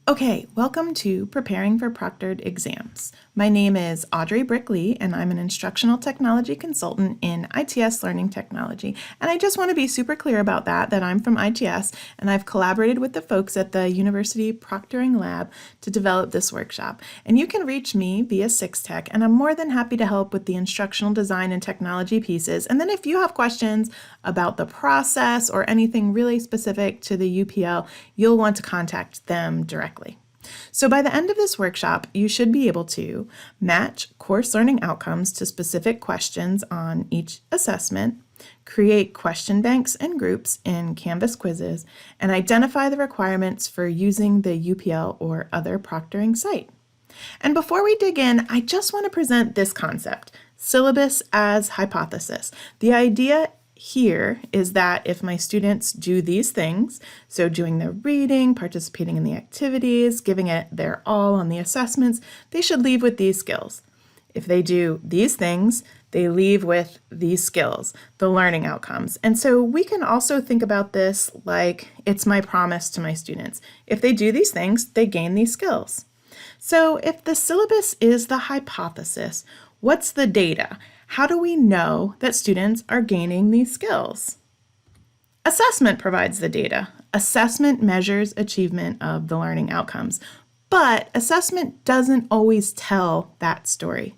Okay, welcome to Preparing for Proctored Exams. My name is Audrey Brickley, and I'm an instructional technology consultant in ITS Learning Technology. And I just want to be super clear about that I'm from ITS, and I've collaborated with the folks at the University Proctoring Lab to develop this workshop. And you can reach me via SixTech, and I'm more than happy to help with the instructional design and technology pieces. And then if you have questions about the process or anything really specific to the UPL, you'll want to contact them directly. So by the end of this workshop, you should be able to match course learning outcomes to specific questions on each assessment, create question banks and groups in Canvas quizzes, and identify the requirements for using the UPL or other proctoring site. And before we dig in, I just want to present this concept, syllabus as hypothesis. The idea here is that if my students do these things, so doing the reading, participating in the activities, giving it their all on the assessments, they should leave with these skills. If they do these things, they leave with these skills, the learning outcomes. And so we can also think about this like it's my promise to my students. If they do these things, they gain these skills. So if the syllabus is the hypothesis, what's the data? How do we know that students are gaining these skills? Assessment provides the data. Assessment measures achievement of the learning outcomes, but assessment doesn't always tell that story.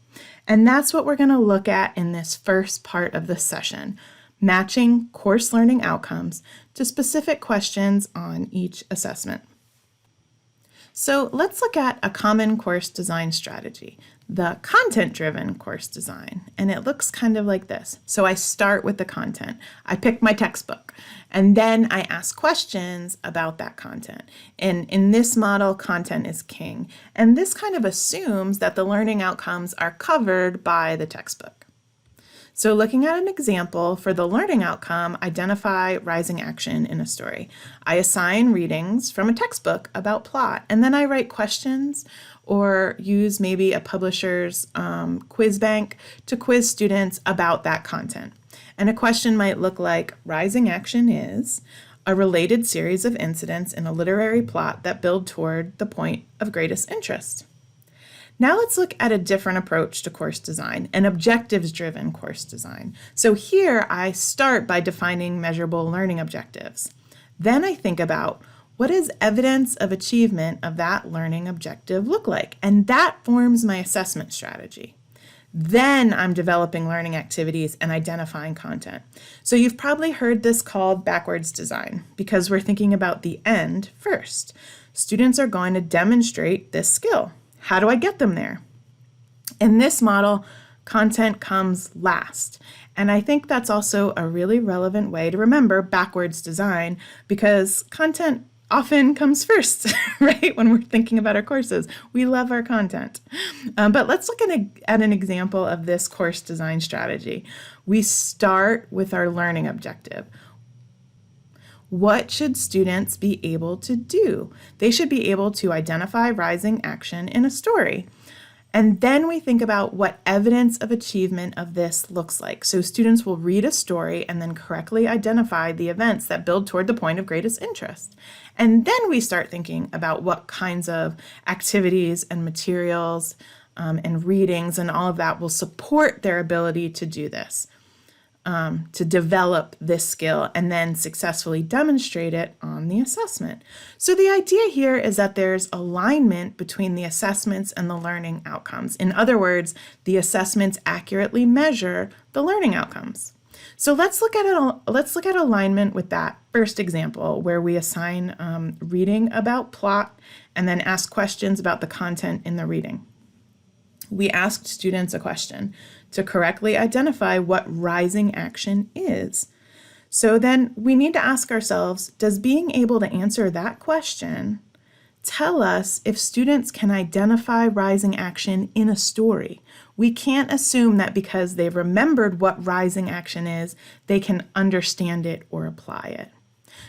And that's what we're going to look at in this first part of the session, matching course learning outcomes to specific questions on each assessment. So let's look at a common course design strategy, the content-driven course design, and it looks kind of like this. So I start with the content. I pick my textbook, and then I ask questions about that content. And in this model, content is king, and this kind of assumes that the learning outcomes are covered by the textbook. So looking at an example for the learning outcome, identify rising action in a story. I assign readings from a textbook about plot, and then I write questions or use maybe a publisher's quiz bank to quiz students about that content. And a question might look like, rising action is a related series of incidents in a literary plot that build toward the point of greatest interest. Now let's look at a different approach to course design, an objectives-driven course design. So here I start by defining measurable learning objectives. Then I think about what does evidence of achievement of that learning objective look like? And that forms my assessment strategy. Then I'm developing learning activities and identifying content. So you've probably heard this called backwards design because we're thinking about the end first. Students are going to demonstrate this skill. How do I get them there? In this model, content comes last. And I think that's also a really relevant way to remember backwards design because content often comes first, right? When we're thinking about our courses, we love our content. But let's look at an example of this course design strategy. We start with our learning objective. What should students be able to do? They should be able to identify rising action in a story. And then we think about what evidence of achievement of this looks like. So students will read a story and then correctly identify the events that build toward the point of greatest interest. And then we start thinking about what kinds of activities and materials and readings and all of that will support their ability to do this. To develop this skill and then successfully demonstrate it on the assessment. So the idea here is that there's alignment between the assessments and the learning outcomes. In other words, the assessments accurately measure the learning outcomes. So let's look at alignment with that first example where we assign reading about plot and then ask questions about the content in the reading. We asked students a question to correctly identify what rising action is. So then we need to ask ourselves, does being able to answer that question tell us if students can identify rising action in a story? We can't assume that because they've remembered what rising action is, they can understand it or apply it.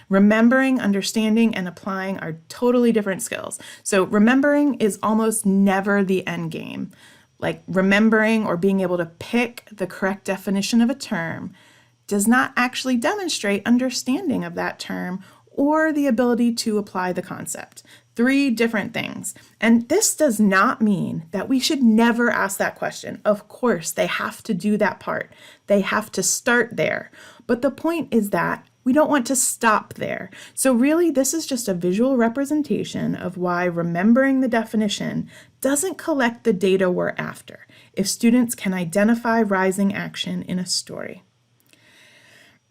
Remembering, understanding, and applying are totally different skills. So remembering is almost never the end game. Like remembering or being able to pick the correct definition of a term does not actually demonstrate understanding of that term or the ability to apply the concept. Three different things. And this does not mean that we should never ask that question. Of course, they have to do that part. They have to start there. But the point is that we don't want to stop there. So really, this is just a visual representation of why remembering the definition doesn't collect the data we're after if students can identify rising action in a story.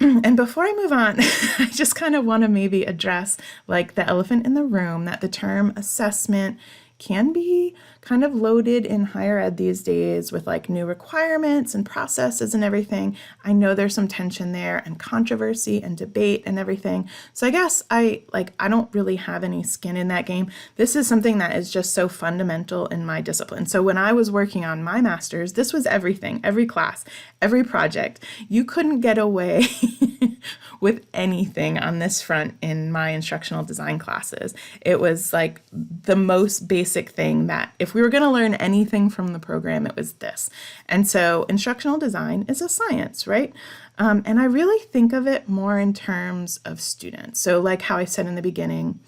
And before I move on, I just kind of want to maybe address like the elephant in the room, that the term assessment can be kind of loaded in higher ed these days with like new requirements and processes and everything. I know there's some tension there and controversy and debate and everything. So I guess I don't really have any skin in that game. This is something that is just so fundamental in my discipline. So when I was working on my master's, this was everything, every class, every project. You couldn't get away with anything on this front in my instructional design classes. It was like the most basic thing that if we were going to learn anything from the program, it was this. And so instructional design is a science, right? And I really think of it more in terms of students. So like how I said in the beginning,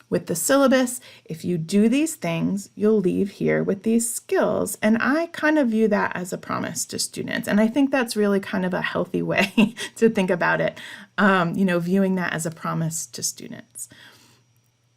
with the syllabus, if you do these things, you'll leave here with these skills. And I kind of view that as a promise to students. And I think that's really kind of a healthy way to think about it, viewing that as a promise to students.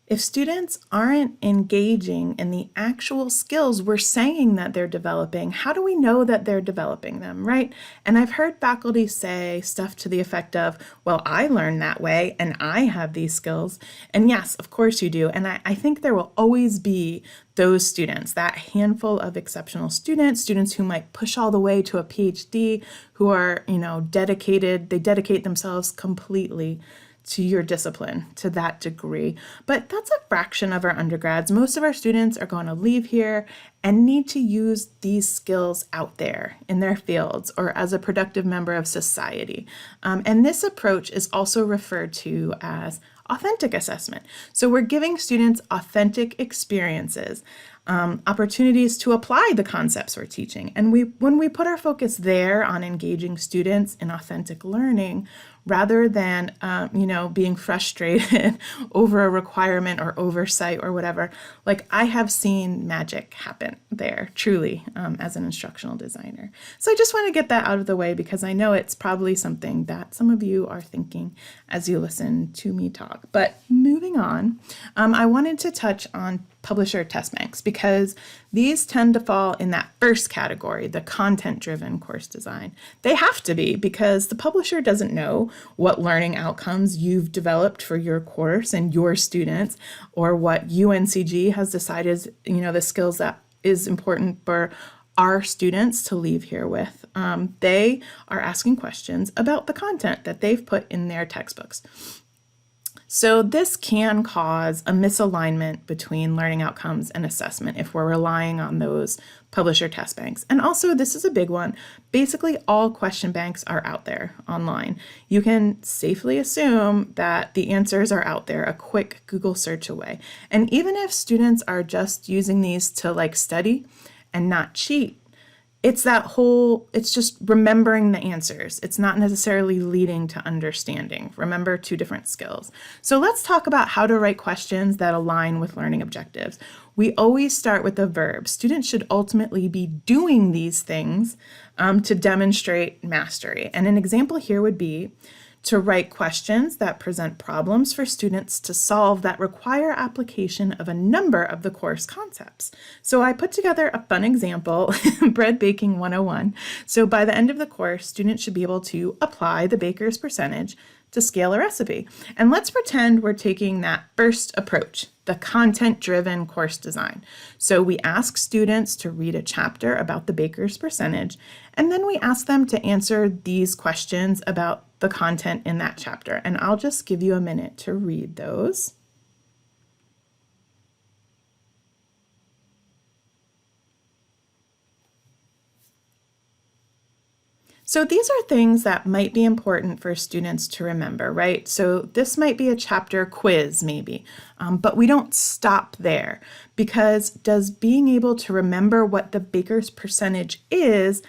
If students aren't engaging in the actual skills we're saying that they're developing, how do we know that they're developing them, right? And I've heard faculty say stuff to the effect of, well, I learned that way and I have these skills. And yes, of course you do. And I think there will always be those students, that handful of exceptional students who might push all the way to a PhD, who are, dedicated, they dedicate themselves completely to your discipline to that degree. But that's a fraction of our undergrads. Most of our students are going to leave here and need to use these skills out there in their fields or as a productive member of society. And this approach is also referred to as authentic assessment. So we're giving students authentic experiences, opportunities to apply the concepts we're teaching. And when we put our focus there on engaging students in authentic learning, rather than, being frustrated over a requirement or oversight or whatever, like I have seen magic happen there, truly, as an instructional designer. So I just want to get that out of the way because I know it's probably something that some of you are thinking as you listen to me talk. But moving on, I wanted to touch on publisher test banks because these tend to fall in that first category, the content-driven course design. They have to be because the publisher doesn't know what learning outcomes you've developed for your course and your students, or what UNCG has decided, the skills that is important for our students to leave here with. They are asking questions about the content that they've put in their textbooks. So this can cause a misalignment between learning outcomes and assessment if we're relying on those publisher test banks. And also, this is a big one. Basically, all question banks are out there online. You can safely assume that the answers are out there a quick Google search away. And even if students are just using these to study and not cheat, it's just remembering the answers. It's not necessarily leading to understanding. Remember, two different skills. So let's talk about how to write questions that align with learning objectives. We always start with the verb. Students should ultimately be doing these things to demonstrate mastery. And an example here would be to write questions that present problems for students to solve that require application of a number of the course concepts. So I put together a fun example, Bread Baking 101. So by the end of the course, students should be able to apply the baker's percentage to scale a recipe. And let's pretend we're taking that first approach, the content-driven course design. So we ask students to read a chapter about the baker's percentage, and then we ask them to answer these questions about the content in that chapter. And I'll just give you a minute to read those. So these are things that might be important for students to remember, right? So this might be a chapter quiz maybe, but we don't stop there, because does being able to remember what the baker's percentage is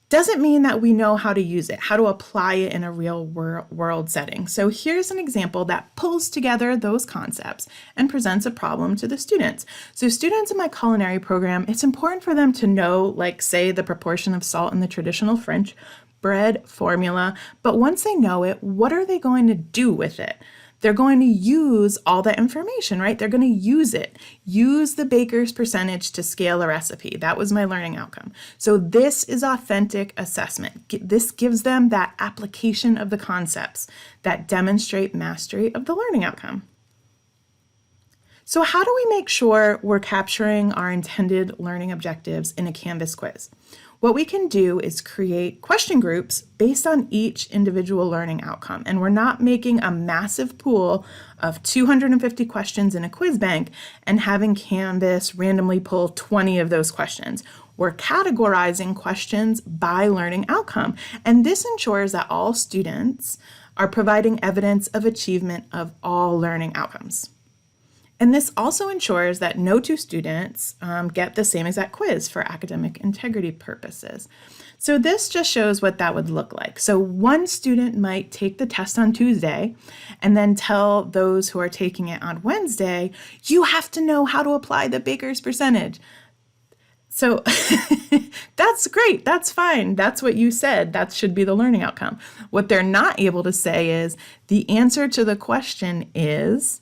doesn't mean that we know how to use it, how to apply it in a real world setting. So here's an example that pulls together those concepts and presents a problem to the students. So students in my culinary program, it's important for them to know, like, say, the proportion of salt in the traditional French bread formula, but once they know it, what are they going to do with it? They're going to use all that information, right? They're going to use it. Use the baker's percentage to scale a recipe. That was my learning outcome. So this is authentic assessment. This gives them that application of the concepts that demonstrate mastery of the learning outcome. So how do we make sure we're capturing our intended learning objectives in a Canvas quiz? What we can do is create question groups based on each individual learning outcome. And we're not making a massive pool of 250 questions in a quiz bank and having Canvas randomly pull 20 of those questions. We're categorizing questions by learning outcome. And this ensures that all students are providing evidence of achievement of all learning outcomes. And this also ensures that no two students get the same exact quiz for academic integrity purposes. So this just shows what that would look like. So one student might take the test on Tuesday and then tell those who are taking it on Wednesday, you have to know how to apply the baker's percentage. So that's great, that's fine, that's what you said, that should be the learning outcome. What they're not able to say is the answer to the question is,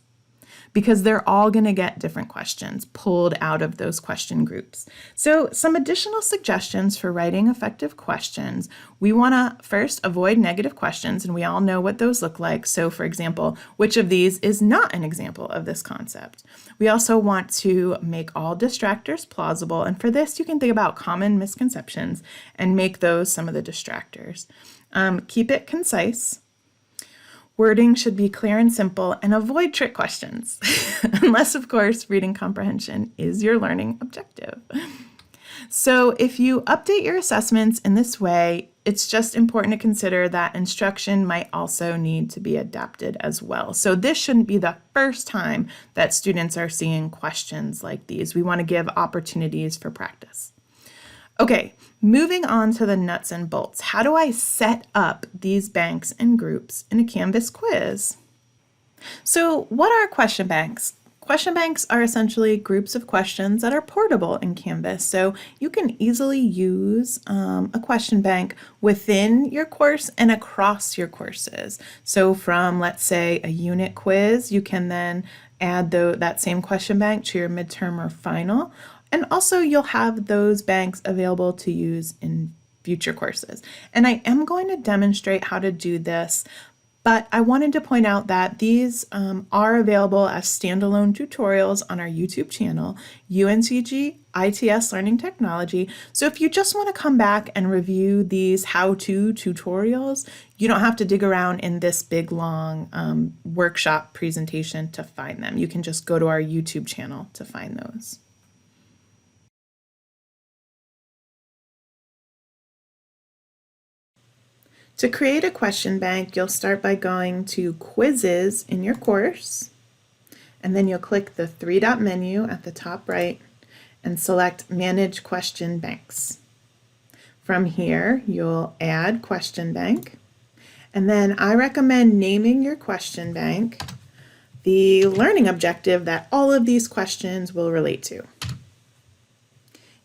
because they're all going to get different questions pulled out of those question groups. So some additional suggestions for writing effective questions. We want to first avoid negative questions, and we all know what those look like. So for example, which of these is not an example of this concept? We also want to make all distractors plausible, and for this you can think about common misconceptions and make those some of the distractors. Keep it concise. Wording should be clear and simple, and avoid trick questions, unless, of course, reading comprehension is your learning objective. So if you update your assessments in this way, it's just important to consider that instruction might also need to be adapted as well. So this shouldn't be the first time that students are seeing questions like these. We want to give opportunities for practice. Okay, moving on to the nuts and bolts. How do I set up these banks and groups in a Canvas quiz? So what are question banks? Question banks are essentially groups of questions that are portable in Canvas. So you can easily use a question bank within your course and across your courses. So from, let's say, a unit quiz, you can then add that same question bank to your midterm or final. And also you'll have those banks available to use in future courses. And I am going to demonstrate how to do this, but I wanted to point out that these are available as standalone tutorials on our YouTube channel, UNCG ITS Learning Technology. So if you just want to come back and review these how-to tutorials, you don't have to dig around in this big, long workshop presentation to find them. You can just go to our YouTube channel to find those. To create a question bank, you'll start by going to Quizzes in your course, and then you'll click the three-dot menu at the top right and select Manage Question Banks. From here, you'll add question bank, and then I recommend naming your question bank the learning objective that all of these questions will relate to.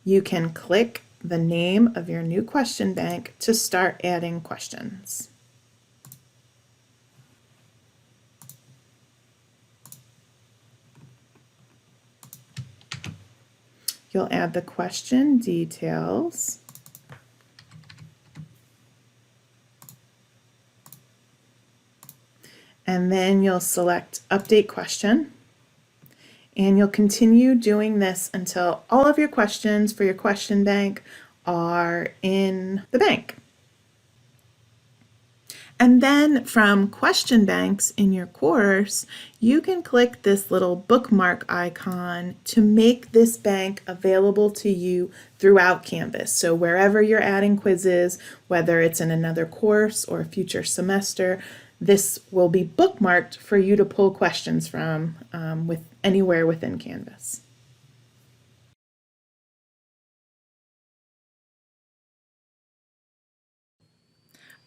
You can click the name of your new question bank to start adding questions. You'll add the question details. And then you'll select Update Question. And you'll continue doing this until all of your questions for your question bank are in the bank. And then from question banks in your course, you can click this little bookmark icon to make this bank available to you throughout Canvas. So wherever you're adding quizzes, whether it's in another course or a future semester, this will be bookmarked for you to pull questions from anywhere within Canvas.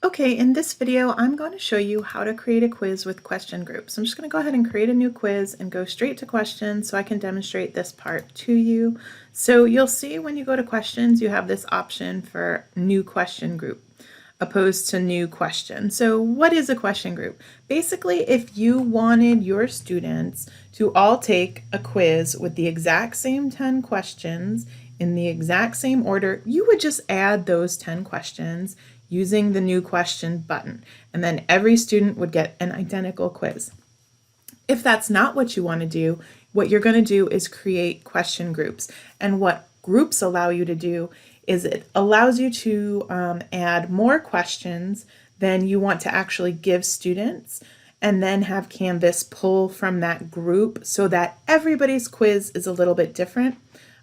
Okay, in this video, I'm going to show you how to create a quiz with question groups. I'm just going to go ahead and create a new quiz and go straight to questions so I can demonstrate this part to you. So you'll see when you go to questions, you have this option for new question group opposed to new question. So what is a question group? Basically, if you wanted your students to all take a quiz with the exact same 10 questions in the exact same order, you would just add those 10 questions using the new question button, and then every student would get an identical quiz. If that's not what you want to do, what you're going to do is create question groups. And what groups allow you to do is it allows you to add more questions than you want to actually give students, and then have Canvas pull from that group so that everybody's quiz is a little bit different.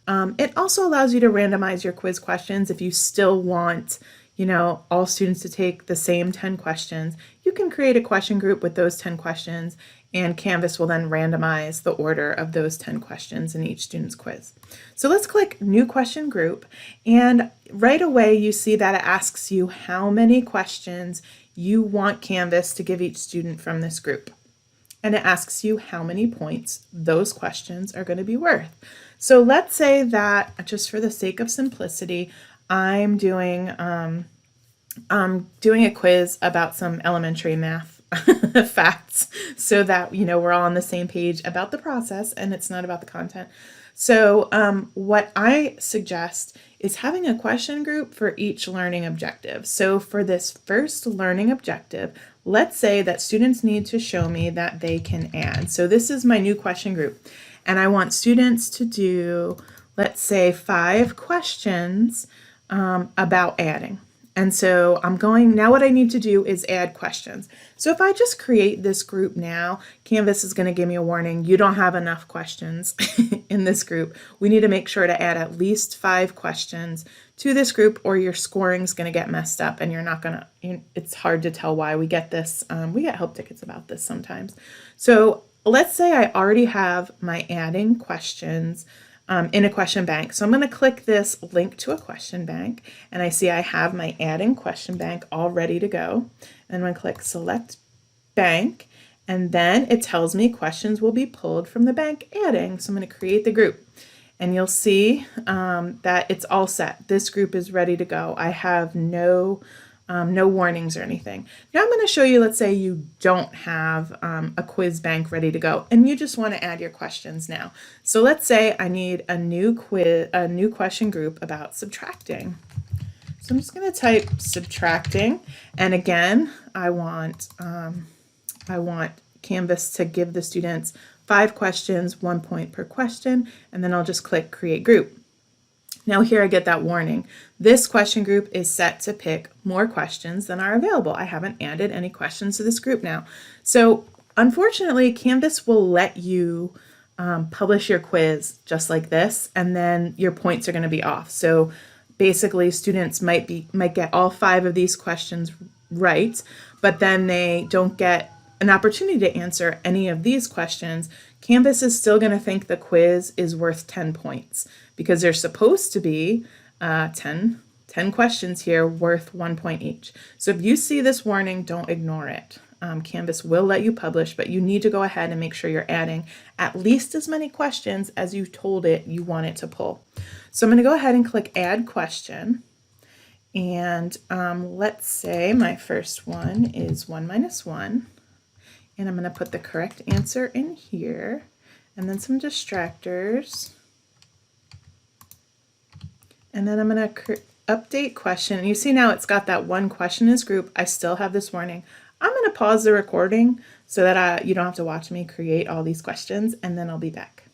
It also allows you to randomize your quiz questions if you still want all students to take the same 10 questions. You can create a question group with those 10 questions, and Canvas will then randomize the order of those 10 questions in each student's quiz. So let's click New Question Group, and right away you see that it asks you how many questions you want Canvas to give each student from this group. And it asks you how many points those questions are going to be worth. So let's say that, just for the sake of simplicity, I'm doing a quiz about some elementary math facts so that we're all on the same page about the process and it's not about the content. So what I suggest is having a question group for each learning objective. So for this first learning objective, let's say that students need to show me that they can add. So this is my new question group, and I want students to do, let's say, 5 questions about adding. And so now what I need to do is add questions. So if I just create this group now, Canvas is going to give me a warning. You don't have enough questions in this group. We need to make sure to add at least 5 questions to this group, or your scoring is going to get messed up and you're not going to, it's hard to tell why we get this. We get help tickets about this sometimes. So let's say I already have my adding questions in a question bank. So I'm going to click this link to a question bank, and I see I have my adding question bank all ready to go. And I'm going to click select bank, and then it tells me questions will be pulled from the bank adding. So I'm going to create the group, and you'll see that it's all set. This group is ready to go. I have no warnings or anything. Now I'm going to show you, let's say you don't have a quiz bank ready to go and you just want to add your questions now. So let's say I need a new question group about subtracting. So I'm just going to type subtracting, and again I want Canvas to give the students 5 questions, 1 point per question, and then I'll just click create group. Now here I get that warning. This question group is set to pick more questions than are available. I haven't added any questions to this group now. So unfortunately, Canvas will let you publish your quiz just like this, and then your points are going to be off. So basically, students might get all 5 of these questions right, but then they don't get an opportunity to answer any of these questions. Canvas is still going to think the quiz is worth 10 points because there's supposed to be 10 questions here worth 1 point each. So if you see this warning, don't ignore it. Canvas will let you publish, but you need to go ahead and make sure you're adding at least as many questions as you told it you want it to pull. So I'm going to go ahead and click add question. And let's say my first one is 1 minus 1. And I'm going to put the correct answer in here, and then some distractors. And then I'm going to update question. And you see now it's got that 1 question in this group. I still have this warning. I'm going to pause the recording so that you don't have to watch me create all these questions, and then I'll be back.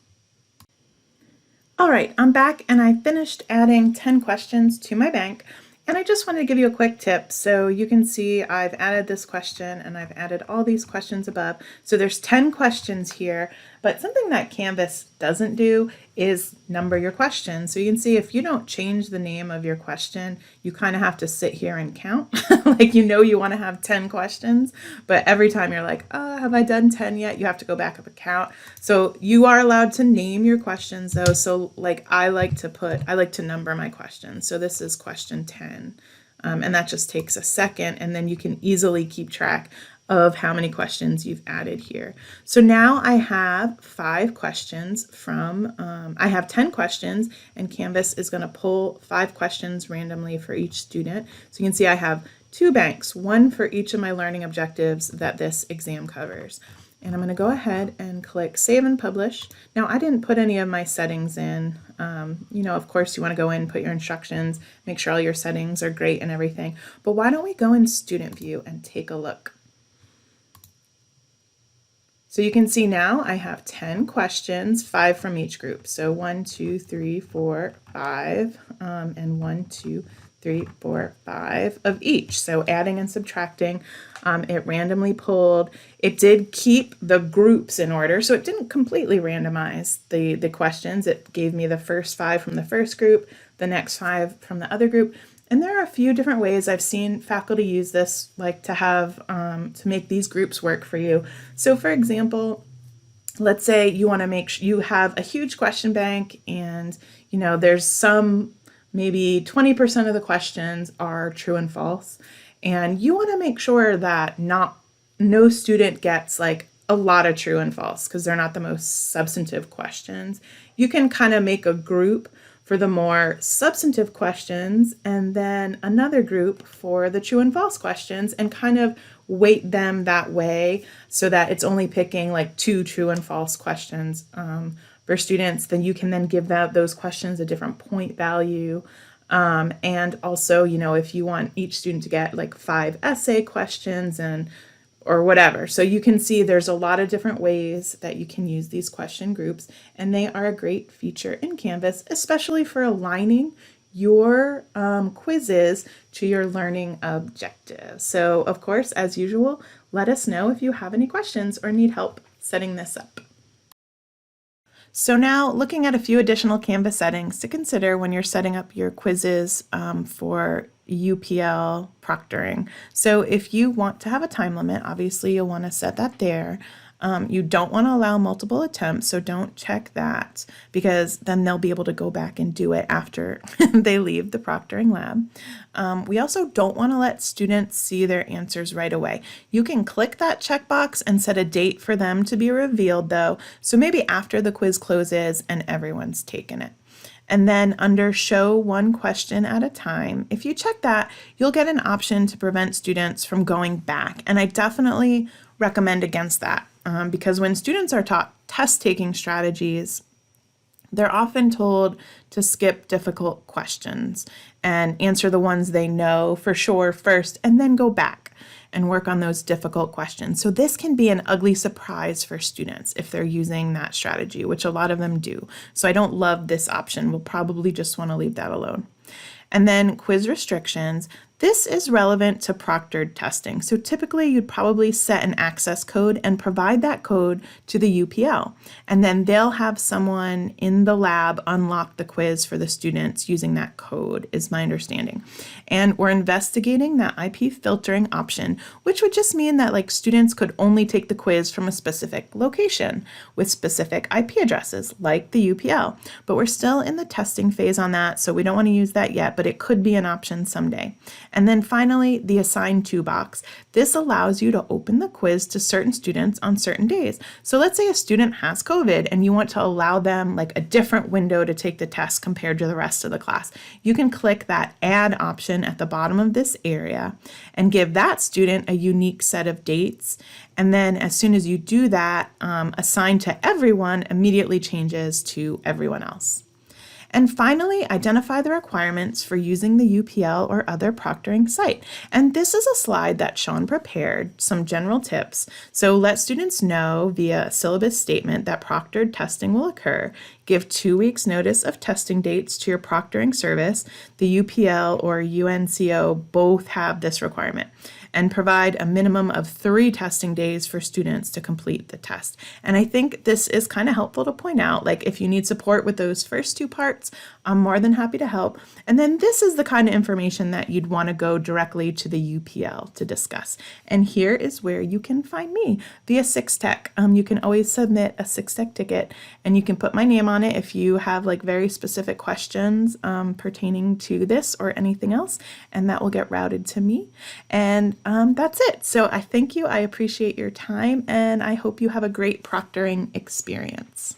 All right, I'm back, and I finished adding 10 questions to my bank. And I just wanted to give you a quick tip. So you can see I've added this question and I've added all these questions above. So there's 10 questions here, but something that Canvas doesn't do is number your questions. So you can see if you don't change the name of your question, you kind of have to sit here and count. Like you want to have 10 questions, but every time you're like, oh, have I done 10 yet? You have to go back up and count. So you are allowed to name your questions though. So like I like to number my questions. So this is question 10. and that just takes a second, and then you can easily keep track of how many questions you've added here. So now I have 5 questions from, I have 10 questions, and Canvas is going to pull 5 questions randomly for each student. So you can see I have 2 banks, one for each of my learning objectives that this exam covers. And I'm going to go ahead and click Save and Publish. Now, I didn't put any of my settings in. Of course, you want to go in, put your instructions, make sure all your settings are great and everything. But why don't we go in Student View and take a look? So you can see now I have 10 questions, 5 from each group. So 1, 2, 3, 4, 5, and 1, 2, 3, 4, 5 of each. So adding and subtracting, it randomly pulled. It did keep the groups in order, so it didn't completely randomize the questions. It gave me the first 5 from the first group, the next 5 from the other group. And there are a few different ways I've seen faculty use this, like to have, to make these groups work for you. So for example, let's say you want to make sure you have a huge question bank and, there's some, maybe 20% of the questions are true and false. And you want to make sure that no student gets like a lot of true and false because they're not the most substantive questions. You can kind of make a group for the more substantive questions and then another group for the true and false questions and kind of weight them that way so that it's only picking like 2 true and false questions for students. Then you can then give those questions a different point value. And also, if you want each student to get like 5 essay questions or whatever. So you can see there's a lot of different ways that you can use these question groups, and they are a great feature in Canvas, especially for aligning your quizzes to your learning objectives. So of course, as usual, let us know if you have any questions or need help setting this up. So now looking at a few additional Canvas settings to consider when you're setting up your quizzes for UPL proctoring. So if you want to have a time limit, obviously you'll want to set that there. You don't want to allow multiple attempts, so don't check that because then they'll be able to go back and do it after they leave the proctoring lab. We also don't want to let students see their answers right away. You can click that checkbox and set a date for them to be revealed though, so maybe after the quiz closes and everyone's taken it. And then under Show One Question at a Time, if you check that, you'll get an option to prevent students from going back. And I definitely recommend against that because when students are taught test-taking strategies, they're often told to skip difficult questions and answer the ones they know for sure first and then go back and work on those difficult questions. So this can be an ugly surprise for students if they're using that strategy, which a lot of them do. So I don't love this option. We'll probably just want to leave that alone. And then quiz restrictions. This is relevant to proctored testing. So typically you'd probably set an access code and provide that code to the UPL. And then they'll have someone in the lab unlock the quiz for the students using that code, is my understanding. And we're investigating that IP filtering option, which would just mean that like students could only take the quiz from a specific location with specific IP addresses like the UPL. But we're still in the testing phase on that, so we don't want to use that yet, but it could be an option someday. And then finally, the Assign To box. This allows you to open the quiz to certain students on certain days. So let's say a student has COVID and you want to allow them like a different window to take the test compared to the rest of the class. You can click that Add option at the bottom of this area and give that student a unique set of dates. And then as soon as you do that, Assign To Everyone immediately changes to everyone else. And finally, identify the requirements for using the UPL or other proctoring site. And this is a slide that Sean prepared, some general tips. So let students know via syllabus statement that proctored testing will occur. Give 2 weeks notice of testing dates to your proctoring service. The UPL or UNCO both have this requirement. and provide a minimum of 3 testing days for students to complete the test. And I think this is kind of helpful to point out, like if you need support with those first 2 parts, I'm more than happy to help. And then this is the kind of information that you'd want to go directly to the UPL to discuss. And here is where you can find me via SixTech. You can always submit a SixTech ticket and you can put my name on it if you have like very specific questions pertaining to this or anything else, and that will get routed to me. And that's it. So I thank you. I appreciate your time, and I hope you have a great proctoring experience.